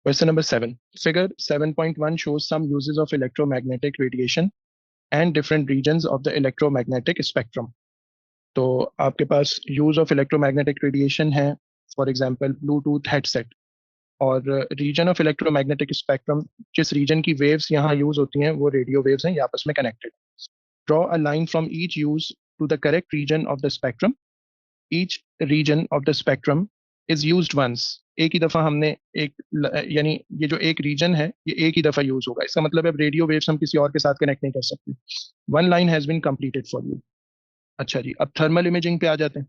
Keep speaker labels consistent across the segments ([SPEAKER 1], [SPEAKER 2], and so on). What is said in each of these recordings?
[SPEAKER 1] Question number 7. Figure 7.1 shows some uses of electromagnetic radiation and different regions of the electromagnetic spectrum. तो आपके पास use of electromagnetic radiation है, for example bluetooth headset, और region of electromagnetic spectrum, जिस region की waves यहाँ use होती हैं वो रेडियो वेव्स हैं, ये आपस में connected. Draw a line from each use to the correct region of the spectrum. Each region of the spectrum is used once. एक ही दफा हमने यानी ये जो एक रीजन है ये एक ही दफा यूज होगा. इसका मतलब है रेडियो वेव्स हम किसी और के साथ कनेक्ट नहीं कर सकते. One line has been completed for you. अच्छा जी, अब थर्मल इमेजिंग पे आ जाते हैं.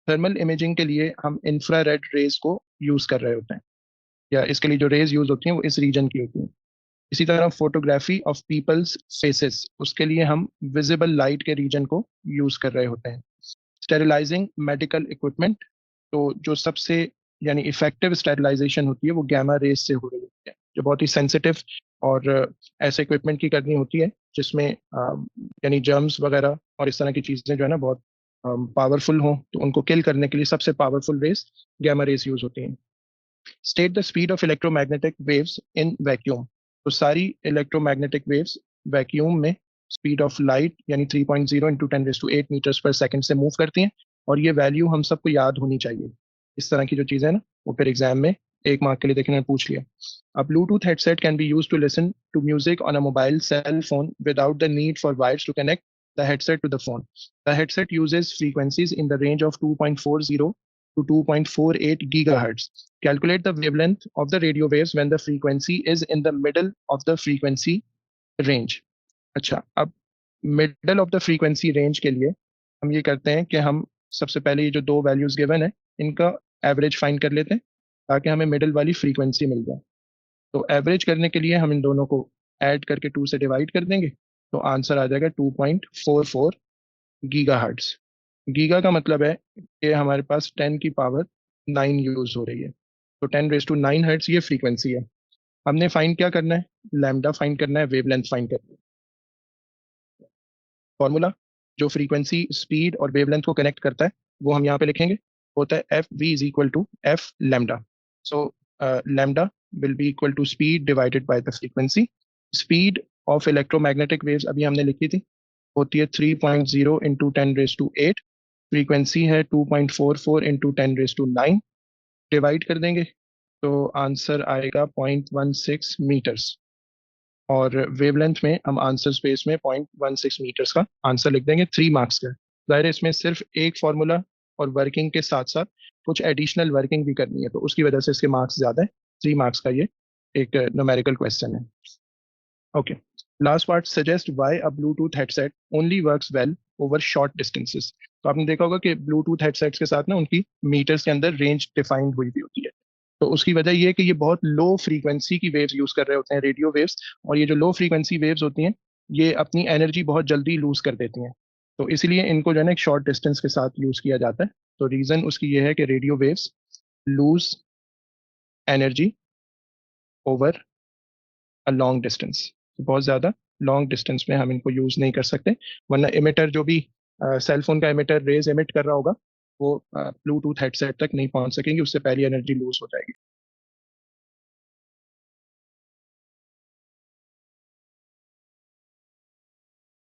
[SPEAKER 1] थर्मल इमेजिंग के लिए हम इंफ्रारेड रेज को यूज कर रहे होते हैं, या इसके लिए जो रेज यूज होती हैं वो इस रीजन की होती हैं. इसी तरह फोटोग्राफी ऑफ पीपल्स फेसेस, उसके लिए हम विजिबल लाइट के रीजन को यूज कर रहे होते हैं. स्टेरिलाइजिंग मेडिकल इक्विपमेंट, तो जो सबसे यानी इफेक्टिव स्टेरिलाइजेशन होती है वो गैमा रेज से हो रही होती है, जो बहुत ही सेंसिटिव और ऐसे इक्विपमेंट की करनी होती है जिसमें यानी जर्म्स वगैरह और इस तरह की चीजें जो है ना बहुत पावरफुल हो, तो उनको किल करने के लिए सबसे powerful rays gamma rays use होती हैं. State the speed of electromagnetic waves in vacuum, तो सारी इलेक्ट्रोमैग्नेटिक वेव्स वैक्यूम में स्पीड ऑफ लाइट यानी 3.0 इंटू 10⁸ मीटर्स पर सेकंड से मूव करती हैं, और ये वैल्यू हम सबको याद होनी चाहिए. इस तरह की जो चीज़ें हैं ना वो फिर एग्जाम में 1 मार्क के लिए देखने में पूछ लिया. A Bluetooth headset can be used to listen to music on a mobile cell phone without the need for wires to connect the headset to the phone. The headset uses frequencies in the range of 2.40 to 2.48 gigahertz. Calculate the wavelength of the radio waves when the frequency is in the middle of the frequency range. अच्छा, अब middle of the frequency range के लिए हम ये करते हैं कि हम सबसे पहले ये जो दो वैल्यूज गिवन है इनका एवरेज फाइंड कर लेते हैं ताकि हमें मिडल वाली फ्रीक्वेंसी मिल जाए. तो एवरेज करने के लिए हम इन दोनों को ऐड करके 2 से डिवाइड कर देंगे, तो आंसर आ जाएगा 2.44 गीगाहर्ट्ज. गीगा का मतलब है कि हमारे पास 10 की पावर 9 यूज हो रही है, तो 10⁹ हर्ट्ज ये फ्रीक्वेंसी है. हमने फाइंड क्या करना है, लैम्डा फाइंड करना है, वेवलेंथ फाइंड करना है. फॉर्मूला जो फ्रीक्वेंसी स्पीड और वेवलेंथ को कनेक्ट करता है वो हम यहाँ पे लिखेंगे, होता है F V is equal to F lambda. So lambda will be equal to speed divided by the frequency. Speed of electromagnetic waves अभी हमने लिखी थी, होती है 3.0 इंटू 10⁸. फ्रीक्वेंसी है 2.44 इंटू 10⁹. डिवाइड कर देंगे तो आंसर आएगा 0.16 मीटर्स, और वेवलेंथ में हम आंसर स्पेस में 0.16 मीटर्स का आंसर लिख देंगे 3 मार्क्स का. जाहिर है इसमें सिर्फ एक फॉर्मूला और वर्किंग के साथ साथ कुछ एडिशनल वर्किंग भी करनी है, तो उसकी वजह से इसके मार्क्स ज्यादा है. 3 मार्क्स का ये एक न्यूमेरिकल क्वेश्चन है. Okay, last part, suggest why a Bluetooth headset only works well over short distances. तो आपने देखा होगा कि ब्लूटूथ हेडसेट्स के साथ ना उनकी मीटर्स के अंदर रेंज डिफाइंड हुई भी होती है. तो उसकी वजह ये है कि ये बहुत लो फ्रीक्वेंसी की वेव्स यूज कर रहे होते हैं, रेडियो वेव्स, और ये जो लो फ्रीक्वेंसी वेव्स होती हैं ये अपनी एनर्जी बहुत जल्दी लूज कर देती हैं. तो इसीलिए इनको जो है ना एक शॉर्ट डिस्टेंस के साथ यूज किया जाता है. तो रीजन उसकी ये है कि radio waves lose energy over a long distance. बहुत ज्यादा लॉन्ग डिस्टेंस में हम इनको यूज नहीं कर सकते, वरना इमिटर जो भी सेल फोन का इमिटर रेज इमिट कर रहा होगा वो ब्लूटूथ हेडसेट तक नहीं पहुंच सकेंगे, उससे पहली एनर्जी लूज हो जाएगी.